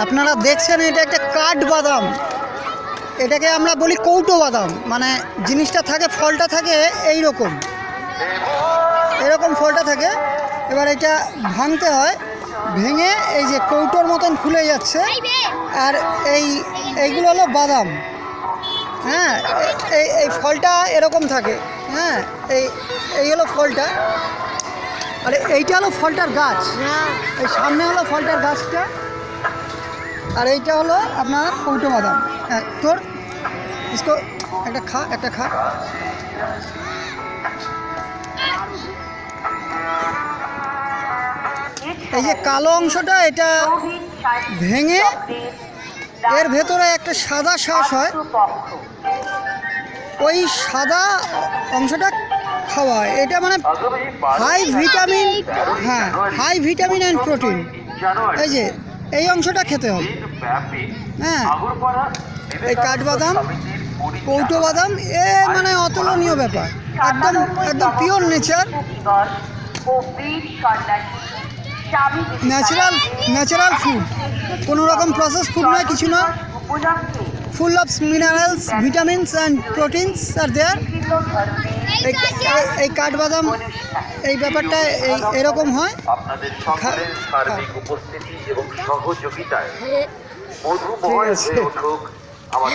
আপনারা দেখছেন এটা একটা কাঠবাদাম, এটাকে আমরা বলি কৌটো বাদাম। মানে জিনিসটা থাকে, ফলটা থাকে এইরকম, এরকম ফলটা থাকে। এবার এটা ভাঙতে হয়, ভেঙে এই যে কৌটোর মতন ফুলে যাচ্ছে। আর এইগুলো হলো বাদাম। হ্যাঁ, এই ফলটা এরকম থাকে। হ্যাঁ, এই হলো ফলটা, আর এইটা হলো ফলটার গাছ। এই সামনে হলো ফলটার গাছটা, আর এইটা হলো আপনার কৌটো বাদাম। হ্যাঁ, তোর इसको একটা খা। এই যে কালো অংশটা, এটা ভেঙে এর ভেতরে একটা সাদা শ্বাস হয়, ওই সাদা অংশটা খাওয়া হয়। এটা মানে হাই ভিটামিন, হ্যাঁ হাই ভিটামিন অ্যান্ড প্রোটিন। এই যে এই অংশটা খেতে হবে। হ্যাঁ, এই কাঠবাদাম, কৌটো বাদাম, এ মানে অতুলনীয় ব্যাপার, একদম একদম পিওর নেচার, ন্যাচারাল ফুড, কোনো রকম প্রসেস ফুড নয়, কিছু নয়। Full of minerals, vitamins and proteins are there. এই কাঠবাদাম, এই ব্যাপারটা এরকম হয়। আপনাদের সকলের সার্বিক উপস্থিতি এবং সহযোগিতায় মধুময় হয়ে উঠুক আমাদের